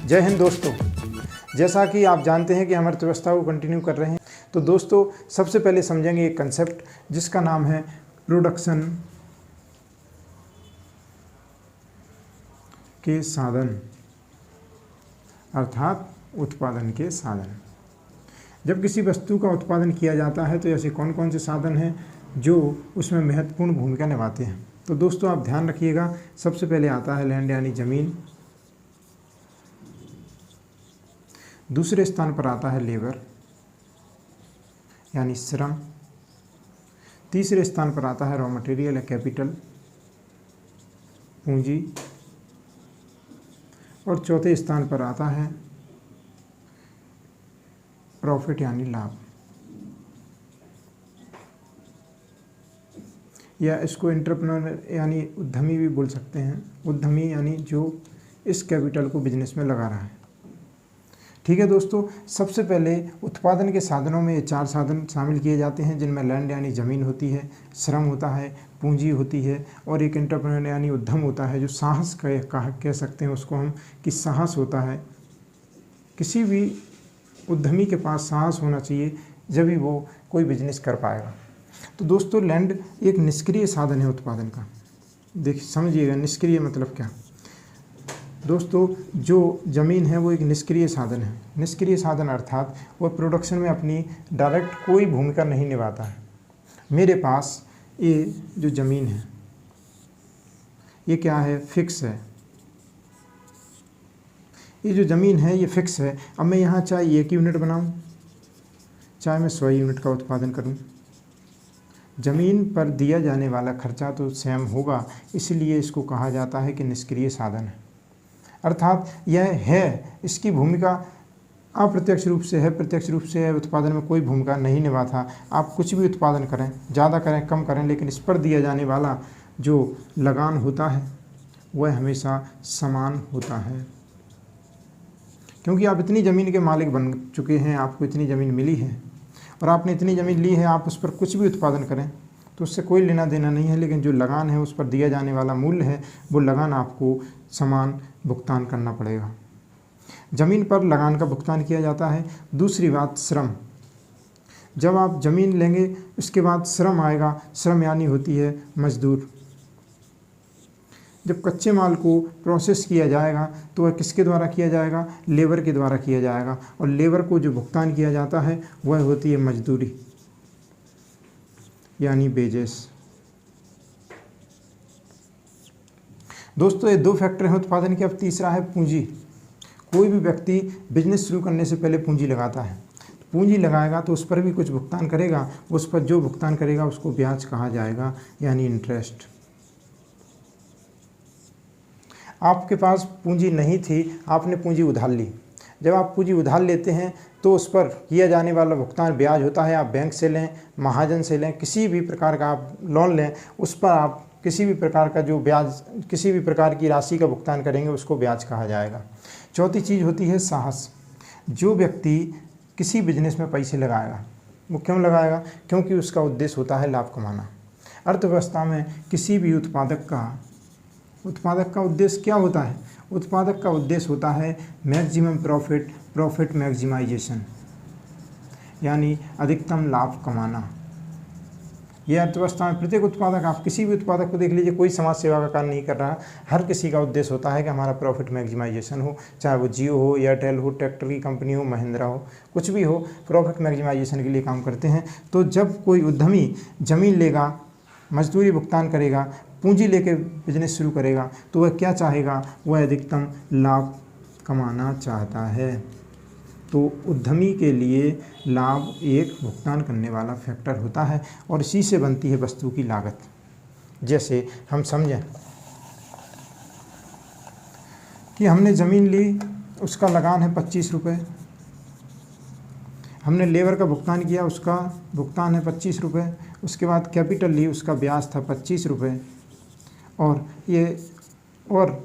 जय हिंद दोस्तों। जैसा कि आप जानते हैं कि हम अर्थव्यवस्था को कंटिन्यू कर रहे हैं, तो दोस्तों सबसे पहले समझेंगे एक कंसेप्ट जिसका नाम है प्रोडक्शन के साधन, अर्थात उत्पादन के साधन। जब किसी वस्तु का उत्पादन किया जाता है तो ऐसे कौन कौन से साधन हैं जो उसमें महत्वपूर्ण भूमिका निभाते हैं। तो दोस्तों आप ध्यान रखिएगा, सबसे पहले आता है लैंड यानी ज़मीन, दूसरे स्थान पर आता है लेबर यानी श्रम, तीसरे स्थान पर आता है रॉ मटेरियल या कैपिटल पूंजी, और चौथे स्थान पर आता है प्रॉफिट यानी लाभ, या इसको एंटरप्रेन्योर यानी उद्यमी भी बोल सकते हैं। उद्यमी यानी जो इस कैपिटल को बिजनेस में लगा रहा है। ठीक है दोस्तों, सबसे पहले उत्पादन के साधनों में ये 4 साधन शामिल किए जाते हैं, जिनमें लैंड यानी ज़मीन होती है, श्रम होता है, पूंजी होती है, और एक एंटरप्रेन्योर यानी उद्यम होता है, जो साहस कह सकते हैं उसको हम कि साहस होता है। किसी भी उद्यमी के पास साहस होना चाहिए, जब भी वो कोई बिजनेस कर पाएगा। तो दोस्तों लैंड एक निष्क्रिय साधन है उत्पादन का। देखिए समझिएगा, निष्क्रिय मतलब क्या। दोस्तों जो ज़मीन है वो एक निष्क्रिय साधन है। निष्क्रिय साधन अर्थात वो प्रोडक्शन में अपनी डायरेक्ट कोई भूमिका नहीं निभाता है। मेरे पास ये जो ज़मीन है ये क्या है, फिक्स है। ये जो ज़मीन है ये फिक्स है। अब मैं यहाँ चाहे 1 यूनिट बनाऊँ, चाहे मैं 100 यूनिट का उत्पादन करूँ, ज़मीन पर दिया जाने वाला खर्चा तो सेम होगा, इसलिए इसको कहा जाता है कि निष्क्रिय साधन है। अर्थात यह है, इसकी भूमिका अप्रत्यक्ष रूप से है, प्रत्यक्ष रूप से है, उत्पादन में कोई भूमिका नहीं निभाता। आप कुछ भी उत्पादन करें, ज़्यादा करें कम करें, लेकिन इस पर दिया जाने वाला जो लगान होता है वह हमेशा समान होता है। क्योंकि आप इतनी ज़मीन के मालिक बन चुके हैं, आपको इतनी ज़मीन मिली है और आपने इतनी ज़मीन ली है, आप उस पर कुछ भी उत्पादन करें तो उससे कोई लेना देना नहीं है, लेकिन जो लगान है उस पर दिया जाने वाला मूल्य है वो लगान आपको समान भुगतान करना पड़ेगा। ज़मीन पर लगान का भुगतान किया जाता है। दूसरी बात श्रम। जब आप ज़मीन लेंगे उसके बाद श्रम आएगा। श्रम यानी होती है मजदूर। जब कच्चे माल को प्रोसेस किया जाएगा तो वह किसके द्वारा किया जाएगा, लेबर के द्वारा किया जाएगा, और लेबर को जो भुगतान किया जाता है वह होती है मजदूरी यानी वेजेस। दोस्तों ये 2 फैक्टर हैं उत्पादन के। अब तीसरा है पूंजी। कोई भी व्यक्ति बिजनेस शुरू करने से पहले पूंजी लगाता है। पूंजी लगाएगा तो उस पर भी कुछ भुगतान करेगा, उस पर जो भुगतान करेगा उसको ब्याज कहा जाएगा यानी इंटरेस्ट। आपके पास पूंजी नहीं थी, आपने पूंजी उधार ली। जब आप पूंजी उधार लेते हैं तो उस पर किया जाने वाला भुगतान ब्याज होता है। आप बैंक से लें, महाजन से लें, किसी भी प्रकार का आप लोन लें, उस पर आप किसी भी प्रकार का जो ब्याज, किसी भी प्रकार की राशि का भुगतान करेंगे उसको ब्याज कहा जाएगा। चौथी चीज़ होती है साहस। जो व्यक्ति किसी बिजनेस में पैसे लगाएगा, वो क्यों लगाएगा, क्योंकि उसका उद्देश्य होता है लाभ कमाना। अर्थव्यवस्था में किसी भी उत्पादक का उद्देश्य क्या होता है, उत्पादक का उद्देश्य होता है मैक्सिमम प्रॉफिट मैक्सिमाइजेशन यानी अधिकतम लाभ कमाना। यह अर्थव्यवस्था में प्रत्येक उत्पादक, आप किसी भी उत्पादक को देख लीजिए, कोई समाज सेवा का कार्य नहीं कर रहा। हर किसी का उद्देश्य होता है कि हमारा प्रॉफिट मैक्सिमाइजेशन हो, चाहे वो जियो हो, एयरटेल हो, ट्रैक्टर की कंपनी हो, महिंद्रा हो, कुछ भी हो, प्रॉफिट मैक्सिमाइजेशन के लिए काम करते हैं। तो जब कोई उद्यमी ज़मीन लेगा, मजदूरी भुगतान करेगा, पूंजी लेकर बिजनेस शुरू करेगा, तो वह क्या चाहेगा, वह अधिकतम लाभ कमाना चाहता है। तो उद्यमी के लिए लाभ एक भुगतान करने वाला फैक्टर होता है, और इसी से बनती है वस्तु की लागत। जैसे हम समझें कि हमने ज़मीन ली, उसका लगान है 25 रुपये, हमने लेबर का भुगतान किया, उसका भुगतान है 25 रुपये, उसके बाद कैपिटल ली, उसका ब्याज था 25 रुपये, और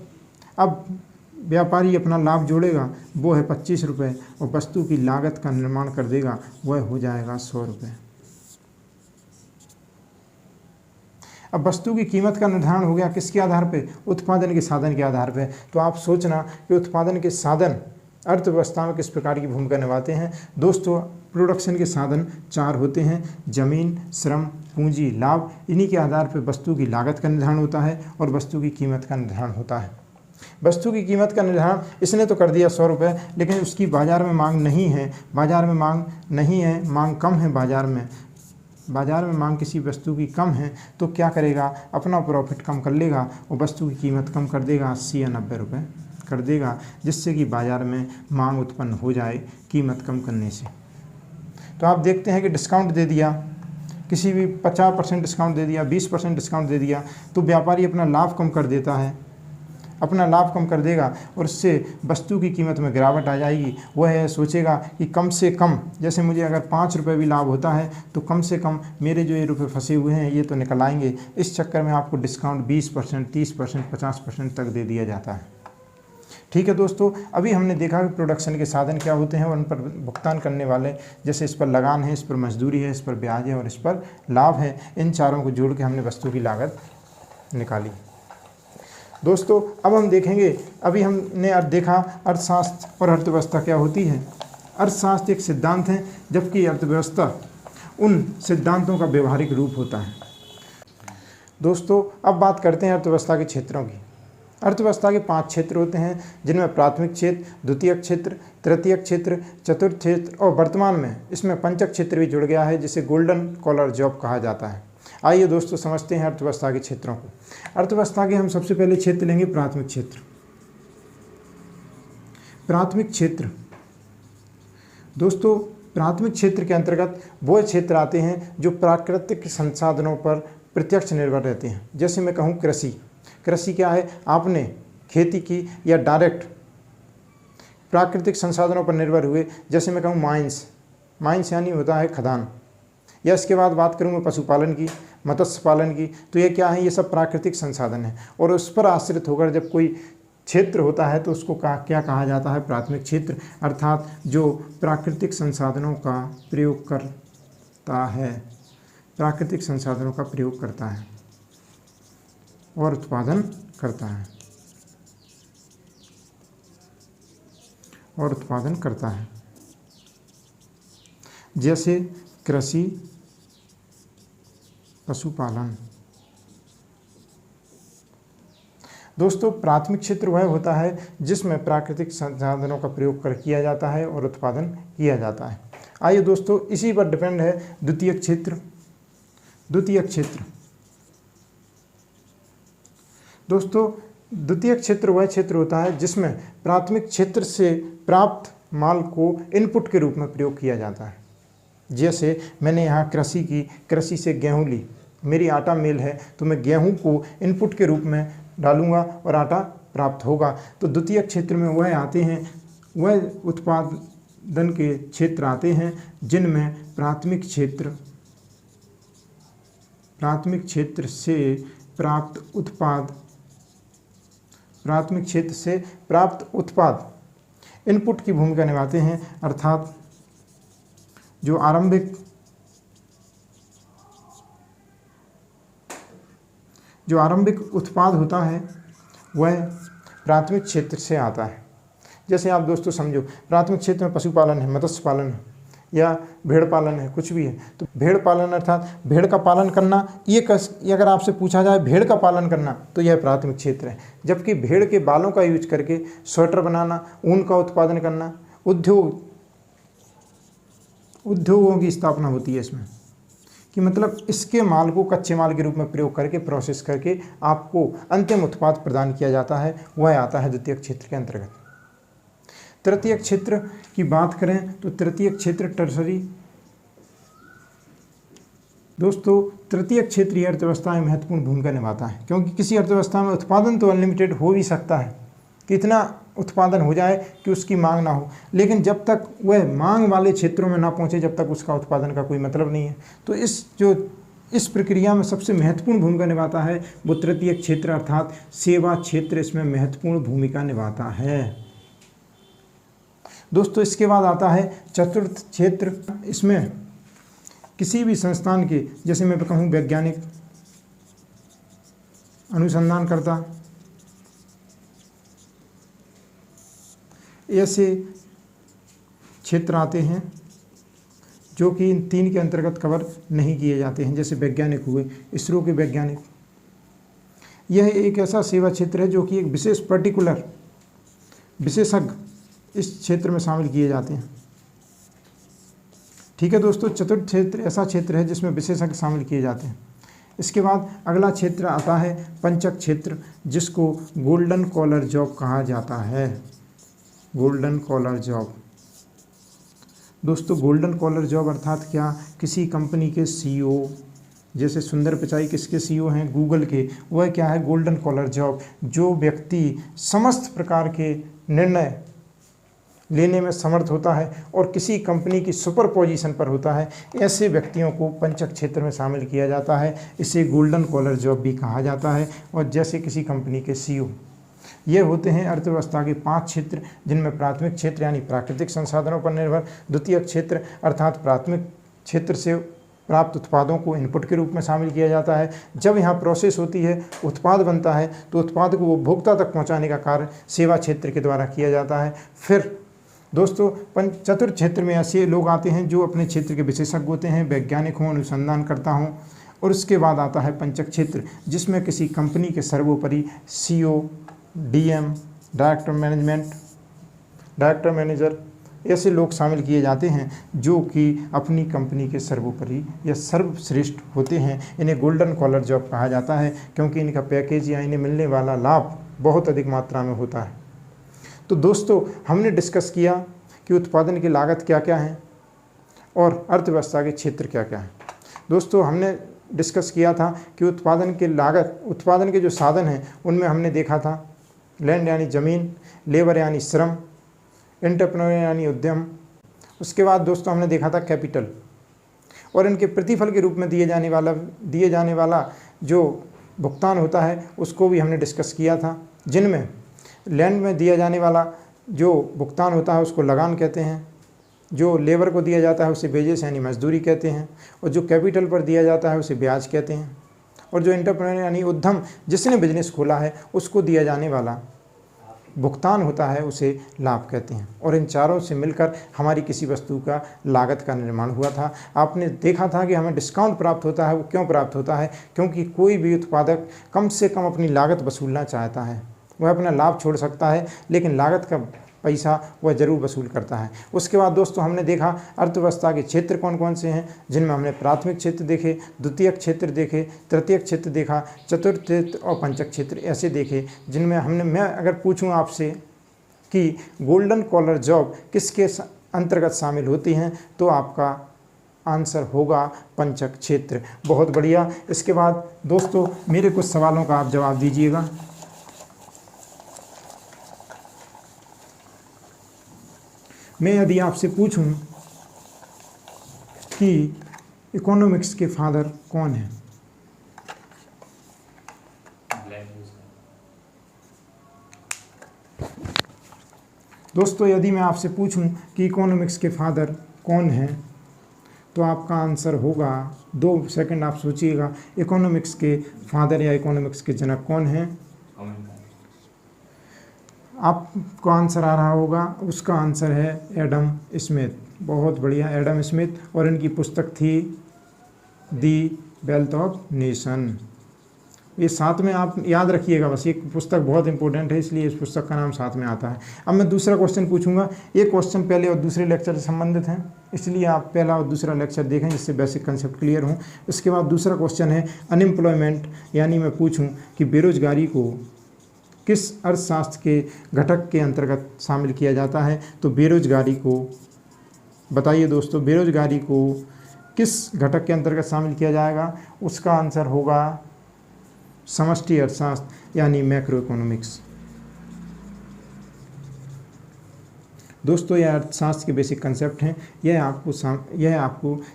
अब व्यापारी अपना लाभ जोड़ेगा, वो है 25 रुपये, और वस्तु की लागत का निर्माण कर देगा, वह हो जाएगा 100 रुपये। अब वस्तु की कीमत का निर्धारण हो गया किसके आधार पे? उत्पादन के साधन के आधार पे। तो आप सोचना कि उत्पादन के साधन अर्थव्यवस्था में किस प्रकार की भूमिका निभाते हैं। दोस्तों, प्रोडक्शन के साधन 4 होते हैं: जमीन, श्रम, पूंजी, लाभ। इन्हीं के आधार पर वस्तु की लागत का निर्धारण होता है और वस्तु की कीमत का निर्धारण होता है। वस्तु की कीमत का निर्धारण इसने तो कर दिया 100 रुपये, लेकिन उसकी बाज़ार में मांग नहीं है, बाज़ार में मांग नहीं है, मांग कम है बाज़ार में मांग किसी वस्तु की कम है, तो क्या करेगा? अपना प्रॉफिट कम कर लेगा और वस्तु की कीमत कम कर देगा, 80 या 90 रुपये कर देगा, जिससे कि बाज़ार में मांग उत्पन्न हो जाए कीमत कम करने से। तो आप देखते हैं कि डिस्काउंट दे दिया, किसी भी 50% डिस्काउंट दे दिया, 20% डिस्काउंट दे दिया, तो व्यापारी अपना लाभ कम कर देता है, अपना लाभ कम कर देगा और उससे वस्तु की कीमत में गिरावट आ जाएगी। वह सोचेगा कि कम से कम, जैसे मुझे अगर 5 रुपये भी लाभ होता है तो कम से कम मेरे जो ये रुपये फंसे हुए हैं ये तो निकल आएंगे। इस चक्कर में आपको डिस्काउंट 20%, 30%, 50% तक दे दिया जाता है। ठीक है दोस्तों, अभी हमने देखा कि प्रोडक्शन के साधन क्या होते हैं और उन पर भुगतान करने वाले, जैसे इस पर लगान है, इस पर मजदूरी है, इस पर ब्याज है और इस पर लाभ है। इन चारों को जोड़ के हमने वस्तु की लागत निकाली। दोस्तों, अब हम देखेंगे, अभी हमने देखा अर्थशास्त्र और अर्थव्यवस्था क्या होती है। अर्थशास्त्र एक सिद्धांत है, जबकि अर्थव्यवस्था उन सिद्धांतों का व्यवहारिक रूप होता है। दोस्तों, अब बात करते हैं अर्थव्यवस्था के क्षेत्रों की। अर्थव्यवस्था के 5 क्षेत्र होते हैं, जिनमें प्राथमिक क्षेत्र, द्वितीयक क्षेत्र, तृतीयक क्षेत्र, चतुर्थ क्षेत्र और वर्तमान में इसमें पंचक क्षेत्र भी जुड़ गया है, जिसे गोल्डन कॉलर जॉब कहा जाता है। आइए दोस्तों, समझते हैं अर्थव्यवस्था के क्षेत्रों को। अर्थव्यवस्था के हम सबसे पहले क्षेत्र लेंगे प्राथमिक क्षेत्र। प्राथमिक क्षेत्र दोस्तों, प्राथमिक क्षेत्र के अंतर्गत वो क्षेत्र आते हैं जो प्राकृतिक संसाधनों पर प्रत्यक्ष निर्भर रहते हैं। जैसे मैं कहूँ कृषि क्या है? आपने खेती की या डायरेक्ट प्राकृतिक संसाधनों पर निर्भर हुए। जैसे मैं कहूँ माइंस यानी होता है खदान। या इसके बाद बात करूँ मैं पशुपालन की, मत्स्य पालन की, तो ये क्या है? ये सब प्राकृतिक संसाधन है और उस पर आश्रित होकर जब कोई क्षेत्र होता है तो उसको क्या कहा जाता है? प्राथमिक क्षेत्र। अर्थात जो प्राकृतिक संसाधनों का प्रयोग करता है, प्राकृतिक संसाधनों का प्रयोग करता है और उत्पादन करता है जैसे कृषि, पशुपालन। दोस्तों, प्राथमिक क्षेत्र वह होता है जिसमें प्राकृतिक संसाधनों का प्रयोग किया जाता है और उत्पादन किया जाता है। आइए दोस्तों, इसी पर डिपेंड है द्वितीयक क्षेत्र। दोस्तों, द्वितीयक क्षेत्र वह क्षेत्र होता है जिसमें प्राथमिक क्षेत्र से प्राप्त माल को इनपुट के रूप में प्रयोग किया जाता है। जैसे मैंने यहाँ कृषि से गेहूँ ली, मेरी आटा मिल है तो मैं गेहूँ को इनपुट के रूप में डालूंगा और आटा प्राप्त होगा। तो द्वितीयक क्षेत्र में वह उत्पादन के क्षेत्र आते हैं जिनमें प्राथमिक क्षेत्र से प्राप्त उत्पाद इनपुट की भूमिका निभाते हैं। अर्थात जो आरंभिक उत्पाद होता है वह प्राथमिक क्षेत्र से आता है। जैसे आप दोस्तों समझो, प्राथमिक क्षेत्र में पशुपालन है, मत्स्य पालन है या भेड़ पालन है, कुछ भी है। तो भेड़ पालन अर्थात भेड़ का पालन करना, ये अगर आपसे पूछा जाए भेड़ का पालन करना तो यह प्राथमिक क्षेत्र है। जबकि भेड़ के बालों का यूज करके स्वेटर बनाना, ऊन का उत्पादन करना, उद्योगों की स्थापना होती है इसमें, कि मतलब इसके माल को कच्चे माल के रूप में प्रयोग करके प्रोसेस करके आपको अंतिम उत्पाद प्रदान किया जाता है, वह आता है द्वितीयक क्षेत्र के अंतर्गत। तृतीयक क्षेत्र की बात करें तो तृतीयक क्षेत्र टर्सरी। दोस्तों, तृतीयक क्षेत्रीय अर्थव्यवस्था में महत्वपूर्ण भूमिका निभाता है, क्योंकि किसी अर्थव्यवस्था में उत्पादन तो अनलिमिटेड हो भी सकता है कि इतना उत्पादन हो जाए कि उसकी मांग ना हो, लेकिन जब तक वह मांग वाले क्षेत्रों में ना पहुंचे जब तक उसका उत्पादन का कोई मतलब नहीं है। तो इस प्रक्रिया में सबसे महत्वपूर्ण भूमिका निभाता है वो तृतीयक क्षेत्र अर्थात सेवा क्षेत्र, इसमें महत्वपूर्ण भूमिका निभाता है। दोस्तों, इसके बाद आता है चतुर्थ क्षेत्र। इसमें किसी भी संस्थान के, जैसे मैं कहूँ वैज्ञानिक अनुसंधानकर्ता, ऐसे क्षेत्र आते हैं जो कि इन 3 के अंतर्गत कवर नहीं किए जाते हैं। जैसे वैज्ञानिक हुए, इसरो के वैज्ञानिक, यह एक ऐसा सेवा क्षेत्र है जो कि एक विशेष पर्टिकुलर विशेषज्ञ इस क्षेत्र में शामिल किए जाते हैं। ठीक है दोस्तों, चतुर्थ क्षेत्र ऐसा क्षेत्र है जिसमें विशेषज्ञ शामिल किए जाते हैं। इसके बाद अगला क्षेत्र आता है पंचक क्षेत्र, जिसको गोल्डन कॉलर जॉब कहा जाता है। गोल्डन कॉलर जॉब दोस्तों, गोल्डन कॉलर जॉब अर्थात क्या, किसी कंपनी के सीईओ, जैसे सुंदर पिचाई किसके सीईओ हैं, गूगल के, वह क्या है, गोल्डन कॉलर जॉब। जो व्यक्ति समस्त प्रकार के निर्णय लेने में समर्थ होता है और किसी कंपनी की सुपर पोजीशन पर होता है, ऐसे व्यक्तियों को पंचक क्षेत्र में शामिल किया जाता है। इसे गोल्डन कॉलर जॉब भी कहा जाता है। और जैसे किसी कंपनी के सीईओ, ये होते हैं अर्थव्यवस्था के 5 क्षेत्र, जिनमें प्राथमिक क्षेत्र यानी प्राकृतिक संसाधनों पर निर्भर, द्वितीयक क्षेत्र अर्थात प्राथमिक क्षेत्र से प्राप्त उत्पादों को इनपुट के रूप में शामिल किया जाता है। जब यहाँ प्रोसेस होती है, उत्पाद बनता है, तो उत्पाद को उपभोक्ता तक पहुँचाने का कार्य सेवा क्षेत्र के द्वारा किया जाता है। फिर दोस्तों चतुर्थ क्षेत्र में ऐसे लोग आते हैं जो अपने क्षेत्र के विशेषज्ञ होते हैं, वैज्ञानिक हों, अनुसंधानकर्ता हों। और उसके बाद आता है पंचक क्षेत्र, जिसमें किसी कंपनी के सर्वोपरि सीईओ, डीएम, डायरेक्टर मैनेजर ऐसे लोग शामिल किए जाते हैं जो कि अपनी कंपनी के सर्वोपरि या सर्वश्रेष्ठ होते हैं। इन्हें गोल्डन कॉलर जॉब कहा जाता है, क्योंकि इनका पैकेज या इन्हें मिलने वाला लाभ बहुत अधिक मात्रा में होता है। तो दोस्तों, हमने डिस्कस किया कि उत्पादन की लागत क्या क्या है और अर्थव्यवस्था के क्षेत्र क्या क्या है। दोस्तों, हमने डिस्कस किया था कि उत्पादन की लागत, उत्पादन के जो साधन हैं उनमें हमने देखा था लैंड यानी ज़मीन, लेबर यानी श्रम, एंटरप्रेन्योर यानी उद्यम। उसके बाद दोस्तों हमने देखा था कैपिटल, और इनके प्रतिफल के रूप में दिए जाने वाला जो भुगतान होता है उसको भी हमने डिस्कस किया था, जिनमें लैंड में दिया जाने वाला जो भुगतान होता है उसको लगान कहते हैं, जो लेबर को दिया जाता है उसे वेजेस यानी मजदूरी कहते हैं, और जो कैपिटल पर दिया जाता है उसे ब्याज कहते हैं, और जो एंटरप्रेन्योर यानी उद्यम जिसने बिजनेस खोला है उसको दिया जाने वाला भुगतान होता है उसे लाभ कहते हैं। और इन चारों से मिलकर हमारी किसी वस्तु का लागत का निर्माण हुआ था। आपने देखा था कि हमें डिस्काउंट प्राप्त होता है, वो क्यों प्राप्त होता है, क्योंकि कोई भी उत्पादक कम से कम अपनी लागत वसूलना चाहता है। वह अपना लाभ छोड़ सकता है लेकिन लागत का पैसा वह जरूर वसूल करता है। उसके बाद दोस्तों हमने देखा अर्थव्यवस्था के क्षेत्र कौन कौन से हैं, जिनमें हमने प्राथमिक क्षेत्र देखे, द्वितीयक क्षेत्र देखे, तृतीयक क्षेत्र देखा, चतुर्थ क्षेत्र और पंचक क्षेत्र ऐसे देखे, जिनमें मैं अगर पूछूं आपसे कि गोल्डन कॉलर जॉब किसके अंतर्गत शामिल होती हैं, तो आपका आंसर होगा पंचक क्षेत्र। बहुत बढ़िया। इसके बाद दोस्तों मेरे कुछ सवालों का आप जवाब दीजिएगा। मैं यदि आपसे पूछूं कि इकोनॉमिक्स के फादर कौन हैं, दोस्तों यदि मैं आपसे पूछूं कि इकोनॉमिक्स के फादर कौन हैं, तो आपका आंसर होगा, 2 सेकंड आप सोचिएगा, इकोनॉमिक्स के फादर या इकोनॉमिक्स के जनक कौन हैं। आपको आंसर आ रहा होगा, उसका आंसर है एडम स्मिथ। बहुत बढ़िया, एडम स्मिथ। और इनकी पुस्तक थी दी वेल्थ ऑफ नेशन। ये साथ में आप याद रखिएगा, बस ये पुस्तक बहुत इंपॉर्टेंट है, इसलिए इस पुस्तक का नाम साथ में आता है। अब मैं दूसरा क्वेश्चन पूछूंगा। ये क्वेश्चन पहले और दूसरे लेक्चर से संबंधित हैं, इसलिए आप पहला और दूसरा लेक्चर देखें जिससे बेसिक कंसेप्ट क्लियर हों। इसके बाद दूसरा क्वेश्चन है अनएम्प्लॉयमेंट, यानी मैं पूछूँ कि बेरोजगारी को किस अर्थशास्त्र के घटक के अंतर्गत शामिल किया जाता है। तो बेरोजगारी को बताइए दोस्तों, बेरोजगारी को किस घटक के अंतर्गत शामिल किया जाएगा। उसका आंसर होगा समष्टि अर्थशास्त्र यानी मैक्रो इकोनॉमिक्स। दोस्तों यह अर्थशास्त्र के बेसिक कंसेप्ट हैं, यह आपको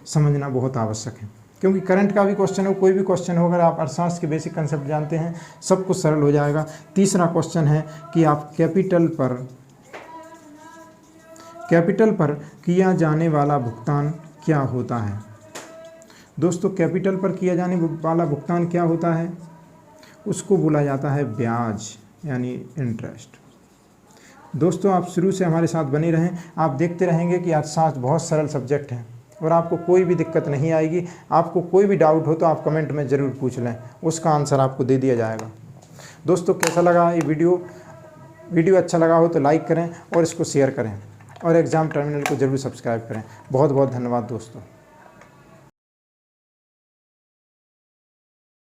समझना बहुत आवश्यक है, क्योंकि करंट का भी क्वेश्चन हो, कोई भी क्वेश्चन हो, अगर आप अर्थशास्त्र के बेसिक कंसेप्ट जानते हैं सब कुछ सरल हो जाएगा। तीसरा क्वेश्चन है कि आप कैपिटल पर किया जाने वाला भुगतान क्या होता है। दोस्तों कैपिटल पर किया जाने वाला भुगतान क्या होता है, उसको बोला जाता है ब्याज यानी इंटरेस्ट। दोस्तों आप शुरू से हमारे साथ बने रहें, आप देखते रहेंगे कि अर्थशास्त्र बहुत सरल सब्जेक्ट है और आपको कोई भी दिक्कत नहीं आएगी। आपको कोई भी डाउट हो तो आप कमेंट में ज़रूर पूछ लें, उसका आंसर आपको दे दिया जाएगा। दोस्तों कैसा लगा ये वीडियो अच्छा लगा हो तो लाइक करें और इसको शेयर करें और एग्ज़ाम टर्मिनल को ज़रूर सब्सक्राइब करें। बहुत बहुत धन्यवाद दोस्तों।